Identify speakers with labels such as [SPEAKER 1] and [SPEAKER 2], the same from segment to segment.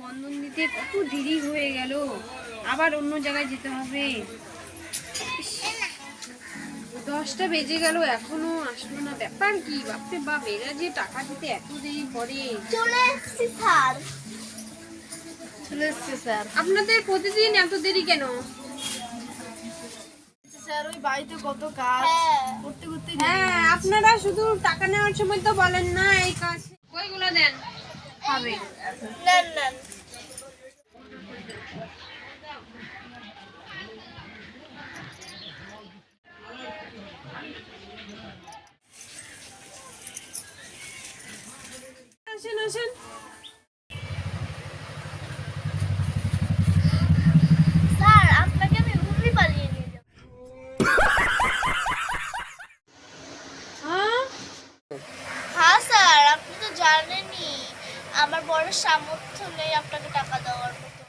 [SPEAKER 1] বন্ধন দিতে কত দেরি হয়ে গেল, আবার অন্য জায়গায় যেতে হবে। 10টা বেজে গেল, এখনো আসলো না। ব্যাপার কি বাপরে বাপ, এরা যে টাকা দিতে এত দেরি করে।
[SPEAKER 2] চলে এসেছি স্যার।
[SPEAKER 1] চলে এসছে স্যার। আপনাদের প্রতিদিন এত দেরি কেন?
[SPEAKER 2] স্যার ওই বাড়িতে কত কাজ করতে করতে।
[SPEAKER 1] হ্যাঁ, আপনারা শুধু টাকা নেওয়ার সময় তো বলেন না এই কাজ। কইগুলো দেন হবে।
[SPEAKER 2] নেন নেন।
[SPEAKER 1] আসেন আসেন।
[SPEAKER 2] স্যার আপনাকে আমি উড়ি পালিয়ে নিয়ে যাব। হ্যাঁ স্যার, আপনি তো জানেনই আমার বড় সামর্থ্য নেই আপনাকে টাকা দেওয়ার মতো।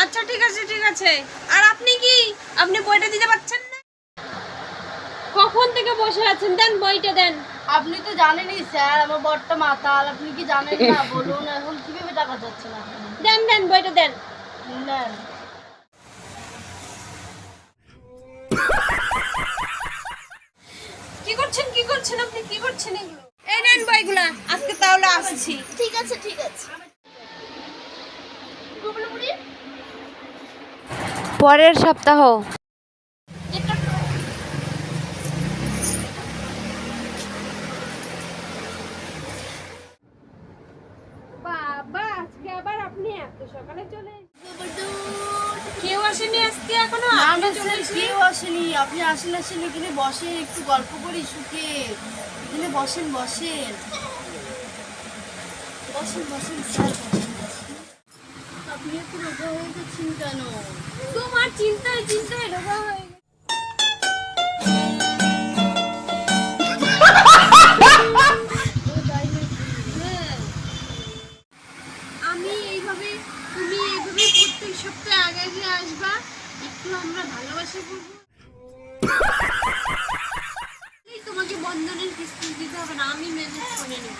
[SPEAKER 1] আচ্ছা ঠিক আছে ঠিক আছে। আর আপনি কি, আপনি বইটা দিতে পারছেন না? কখন থেকে বসে আছেন, দেন বইটা দেন।
[SPEAKER 2] আপনি তো জানেনই স্যার আমার বড়টা মাতাল, আপনি কি জানেন না? বলুন এখন কিভাবে টাকা যাচ্ছে না?
[SPEAKER 1] দেন দেন বইটা দেন।
[SPEAKER 2] নেন।
[SPEAKER 1] কি করছেন আপনি, কি করছেন এগুলো? এই নেন বইগুলা, আজকে তাহলে আসছি।
[SPEAKER 2] ঠিক আছে ঠিক আছে।
[SPEAKER 1] পরের সপ্তাহ। বাবা, আজকে আবার আপনি এত সকালে চলে কেউ আসেনি আজকে এখনো? আপনি চলে এসেছেন।
[SPEAKER 2] কেউ আসেনি, আপনি আসেন আসেন এখানে বসেন, একটু গল্প করি সুখে। এখানে বসেন বসেন বসেন বসেন স্যার বসেন বসেন। আপনি একটু রোগা হয়ে গেছেন কেন?
[SPEAKER 1] তোমার চিন্তায় চিন্তায় রোগা হয়ে গেছে। আমি এইভাবে, তুমি এইভাবে প্রত্যেক সপ্তাহে আগে আগে আসবা, একটু আমরা ভালোবাসা করবো। তোমাকে বন্ধনের কিস্তি দিতে হবে না, আমি ম্যানেজ করে নেব,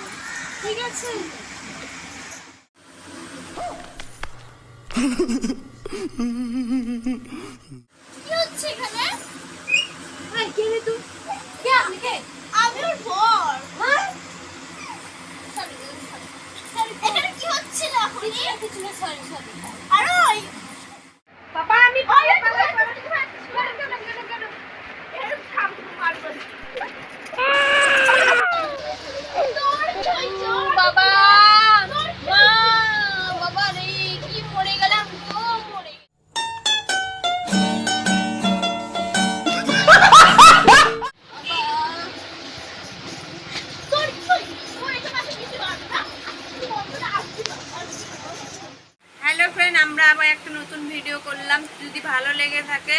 [SPEAKER 1] ঠিক আছে?
[SPEAKER 2] কি হচ্ছে এখানে?
[SPEAKER 1] হাই, কে রে তুই? কে আপনি কে?
[SPEAKER 2] আমি ওর বর।
[SPEAKER 1] হ্যাঁ?
[SPEAKER 2] এখানে কি হচ্ছিল এখন?
[SPEAKER 1] কিছু না, সরি।
[SPEAKER 2] আর ওই
[SPEAKER 1] বাবা, আমি বাবা, মা, বাবা রে, কি মরে গেলাম তো, মরে। হ্যালো ফ্রেন্ড, আমরা আবার একটা নতুন ভিডিও করলাম। যদি ভালো লেগে থাকে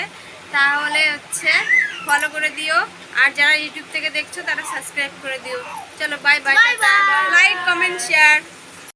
[SPEAKER 1] তাহলে ফলো করে দিও, আর যারা ইউটিউব থেকে দেখছো তারা সাবস্ক্রাইব করে দিও। চলো bye bye, like comment share.